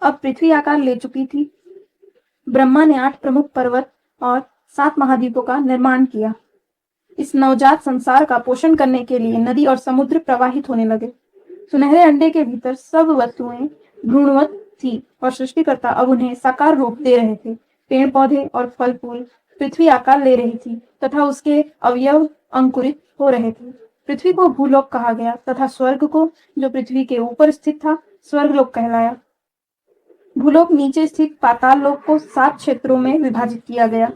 अब पृथ्वी आकार ले चुकी थी। ब्रह्मा ने 8 प्रमुख पर्वत और 7 महाद्वीपों का निर्माण किया। इस नवजात संसार का पोषण करने के लिए नदी और समुद्र प्रवाहित होने लगे। सुनहरे अंडे के भीतर सब वस्तुएं भ्रूणवत थी और सृष्टिकर्ता अब उन्हें साकार रूप दे रहे थे। पेड़ पौधे और फल फूल, पृथ्वी आकार ले रही थी तथा उसके अवयव अंकुरित हो रहे थे। पृथ्वी को भूलोक कहा गया तथा स्वर्ग को, जो पृथ्वी के ऊपर स्थित था, स्वर्गलोक कहलाया। भूलोक नीचे स्थित पाताल लोक को 7 क्षेत्रों में विभाजित किया गया।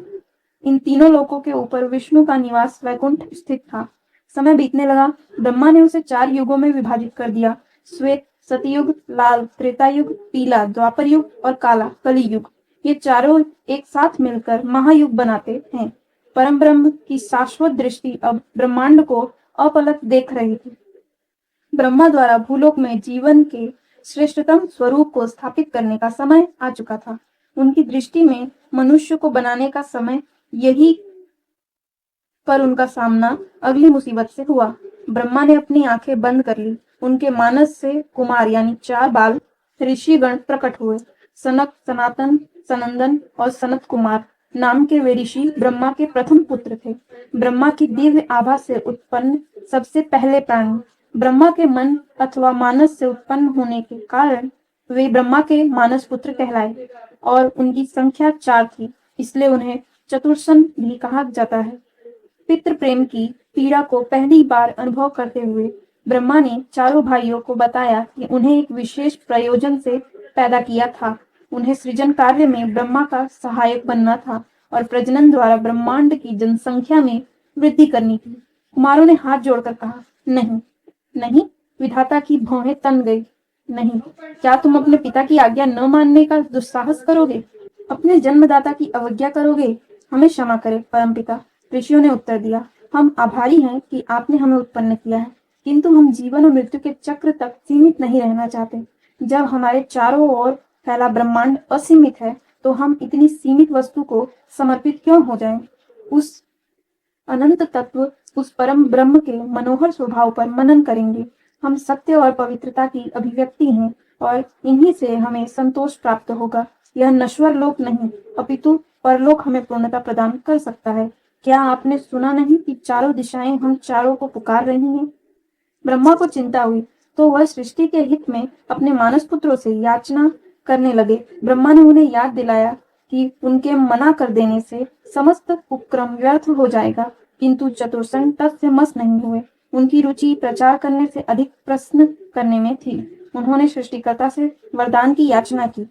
इन तीनों लोकों के ऊपर विष्णु का निवास वैकुंठ स्थित था। समय बीतने लगा। ब्रह्मा ने उसे 4 युगों में विभाजित कर दिया: श्वेत, सतयुग, लाल, त्रेता युग, पीला, द्वापर युग और काला, कली युग। ये चारों एक साथ मिलकर महायुग बनाते हैं। परम ब्रह्म की शाश्वत दृष्टि अब ब्रह्मांड को अपलक देख रही थी। ब्रह्मा द्वारा भूलोक में जीवन के श्रेष्ठतम स्वरूप को स्थापित करने का समय आ चुका था। उनकी दृष्टि में मनुष्य को बनाने का समय यही, पर उनका सामना अगली मुसीबत से हुआ। ब्रह्मा ने अपनी आंखें बंद कर ली। उनके मानस से कुमार यानी 4 बाल ऋषिगण प्रकट हुए। सनक, सनातन, सनंदन और सनत कुमार नाम के वे ऋषि ब्रह्मा के प्रथम पुत्र थे। ब्रह्मा की दिव्य आभा से उत्पन्न सबसे पहले प्राणी। ब्रह्मा के मन अथवा मानस से उत्पन्न होने के कारण वे ब्रह्मा के मानस पुत्र कहलाए और उनकी संख्या 4 थी, इसलिए उन्हें चतुर्सन भी कहा जाता है। पितृ प्रेम की पीड़ा को पहली बार अनुभव करते हुए ब्रह्मा ने चारों भाइयों को बताया कि उन्हें एक विशेष प्रयोजन से पैदा किया था। उन्हें सृजन कार्य में ब्रह्मा का सहायक बनना था और प्रजनन द्वारा ब्रह्मांड की जनसंख्या में वृद्धि करनी थी। कुमारों ने हाथ जोड़कर कहा, नहीं नहीं, विधाता की भौहें तन गई। नहीं, क्या तुम अपने पिता की आज्ञा न मानने का दुस्साहस करोगे? अपने जन्मदाता की अवज्ञा करोगे? हमें क्षमा करें परमपिता, ऋषियों ने उत्तर दिया। हम आभारी हैं कि आपने हमें उत्पन्न किया है, किंतु हम जीवन और मृत्यु के चक्र तक सीमित नहीं रहना चाहते। जब हमारे चारों ओर फैला ब्रह्मांड असीमित है, तो हम इतनी सीमित वस्तु को समर्पित क्यों हो जाएं? उस अनंत तत्व, उस परम ब्रह्म के मनोहर स्वभाव पर मनन करेंगे। हम सत्य और पवित्रता की अभिव्यक्ति हैं और इन्हीं से हमें संतोष प्राप्त होगा। यह नश्वर लोक नहीं, अपितु परलोक हमें पूर्णता प्रदान कर सकता है। क्या आपने सुना नहीं कि चारों दिशाएं हम चारों को पुकार रही हैं? ब्रह्मा को चिंता हुई तो वह सृष्टि के हित में अपने मानस पुत्रों से याचना करने लगे। ब्रह्मा ने उन्हें याद दिलाया कि उनके मना कर देने से समस्त उपक्रम व्यर्थ हो जाएगा, किंतु चतुर्सन तत्समस नहीं हुए। उनकी रुचि प्रचार करने से अधिक प्रश्न करने में थी। उन्होंने सृष्टिकर्ता से वरदान की याचना की,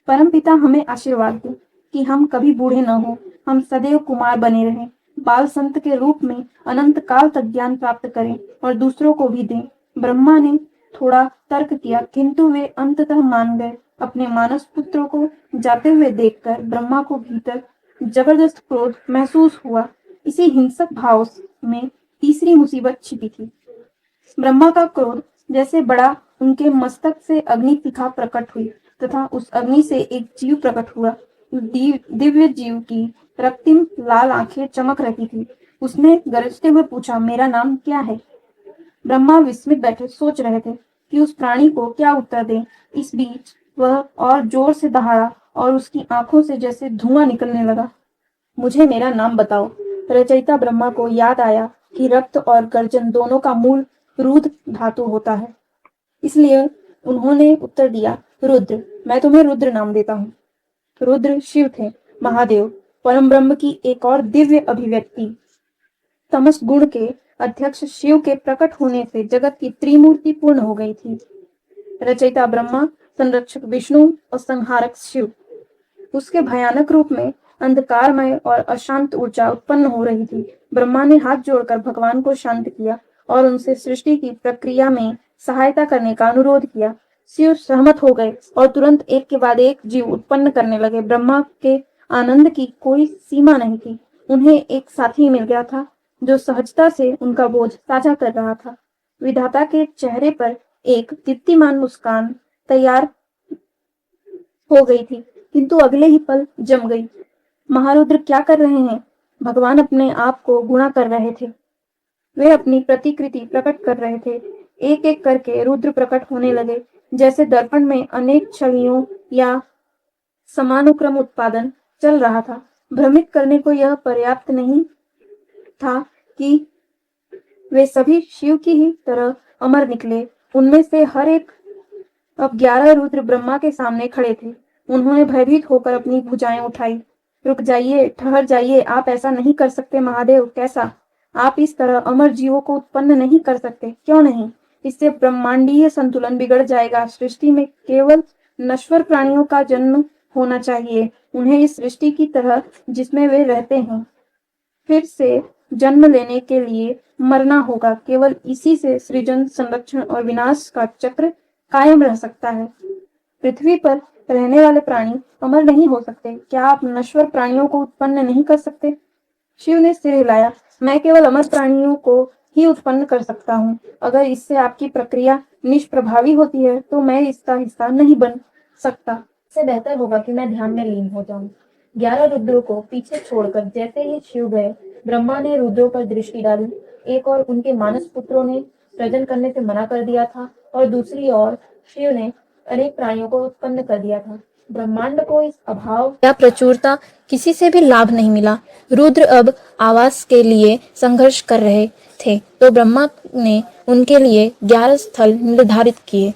परमपिता हमें आशीर्वाद दे कि हम कभी बूढ़े न हो, हम सदैव कुमार बने रहें, बाल संत के रूप में अनंत काल तक ज्ञान प्राप्त करें और दूसरों को भी दें। ब्रह्मा ने थोड़ा तर्क किया, किंतु वे अंततः मान गए। अपने मानस पुत्रों को जाते हुए देखकर ब्रह्मा को भीतर जबरदस्त क्रोध महसूस हुआ। इसी हिंसक भाव में तीसरी मुसीबत छिपी थी। ब्रह्मा का क्रोध जैसे बढ़ा, उनके मस्तक से अग्नि शिखा प्रकट हुई तथा उस अग्नि से एक जीव प्रकट हुआ। उस दिव्य जीव की रक्तिम लाल आंखें चमक रही थी। उसने गरजते हुए पूछा, मेरा नाम क्या है? ब्रह्मा विस्मित बैठे सोच रहे थे कि उस प्राणी को क्या उत्तर दें। इस बीच वह और जोर से दहाड़ा और उसकी आंखों से जैसे धुआं निकलने लगा। मुझे मेरा नाम बताओ। रचयिता ब्रह्मा को याद आया कि रक्त और गर्जन दोनों का मूल रुद्र धातु होता है, इसलिए उन्होंने उत्तर दिया, रुद्र। मैं तुम्हें रुद्र नाम देता हूँ। रुद्र शिव थे, महादेव, परम ब्रह्म की एक और दिव्य अभिव्यक्ति। तमस गुण के अध्यक्ष शिव के प्रकट होने से जगत की त्रिमूर्ति पूर्ण हो गई थी। रचयिता ब्रह्मा, संरक्षक विष्णु और संहारक शिव। उसके भयानक रूप में अंधकारमय और अशांत ऊर्जा उत्पन्न हो रही थी। ब्रह्मा ने हाथ जोड़कर भगवान को शांत किया और उनसे सृष्टि की प्रक्रिया में सहायता करने का अनुरोध किया। शिव सहमत हो गए और तुरंत एक के बाद एक जीव उत्पन्न करने लगे। ब्रह्मा के आनंद की कोई सीमा नहीं थी। उन्हें एक साथी मिल गया था जो सहजता से उनका बोझ साझा कर रहा था। विधाता के चेहरे पर एक दीप्तिमान मुस्कान तैयार हो गई थी, किंतु अगले ही पल जम गई। महारुद्र क्या कर रहे हैं? भगवान अपने आप को गुणा कर रहे थे। वे अपनी प्रतिकृति प्रकट कर रहे थे। एक एक करके रुद्र प्रकट होने लगे। जैसे दर्पण में अनेक छवियों या समानुक्रम उत्पादन चल रहा था। भ्रमित करने को यह पर्याप्त नहीं था कि वे सभी शिव की ही तरह अमर निकले। उनमें से हर एक अब 11 रुद्र ब्रह्मा के सामने खड़े थे। उन्होंने भयभीत होकर अपनी भुजाएं उठाई। रुक जाइए, ठहर जाइए, आप ऐसा नहीं कर सकते महादेव। कैसा? आप इस तरह अमर जीवों को उत्पन्न नहीं कर सकते। क्यों नहीं? इससे ब्रह्मांडीय संतुलन बिगड़ जाएगा। सृष्टि में केवल नश्वर प्राणियों का जन्म होना चाहिए, उन्हें इस सृष्टि की तरह जिसमें वे रहते हैं फिर से जन्म लेने के लिए मरना होगा। केवल इसी से सृजन, संरक्षण और विनाश का चक्र कायम रह सकता है। पृथ्वी पर रहने वाले प्राणी अमर नहीं हो सकते। क्या आप नश्वर प्राणियों को उत्पन्न नहीं कर सकते? शिव ने सिर हिलाया। मैं केवल अमर प्राणियों को ही उत्पन्न कर सकता हूँ। अगर इससे आपकी प्रक्रिया निष्प्रभावी होती है तो मैं इसका हिस्सा नहीं बन सकता। इससे बेहतर होगा कि मैं ध्यान में लीन हो जाऊं। 11 रुद्रों को पीछे छोड़कर जैसे ही शिव गए, ब्रह्मा ने रुद्रों पर दृष्टि डाली। एक और उनके मानस पुत्रों ने सृजन करने से मना कर दिया था और दूसरी ओर शिव ने अनेक प्राणियों को उत्पन्न कर दिया था। ब्रह्मांड को इस अभाव या प्रचुरता किसी से भी लाभ नहीं मिला। रुद्र अब आवास के लिए संघर्ष कर रहे थे, तो ब्रह्मा ने उनके लिए 11 स्थल निर्धारित किए।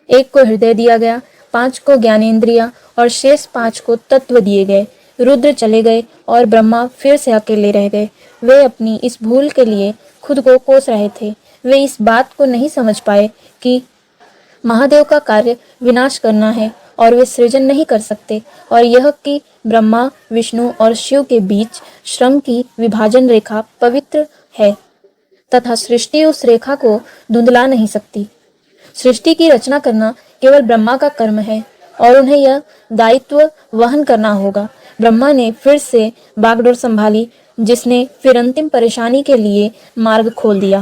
एक को हृदय दिया गया, 5 को ज्ञानेंद्रिया और शेष 5 को तत्व दिए गए। रुद्र चले गए और ब्रह्मा फिर से अकेले रह गए। वे अपनी इस भूल के लिए खुद को कोस रहे थे। वे इस बात को नहीं समझ पाए कि महादेव का कार्य विनाश करना है और वे सृजन नहीं कर सकते, और यह कि ब्रह्मा, विष्णु और शिव के बीच श्रम की विभाजन रेखा पवित्र है तथा सृष्टि उस रेखा को धुंधला नहीं सकती। सृष्टि की रचना करना केवल ब्रह्मा का कर्म है और उन्हें यह दायित्व वहन करना होगा। ब्रह्मा ने फिर से बागडोर संभाली, जिसने फिर अंतिम परेशानी के लिए मार्ग खोल दिया।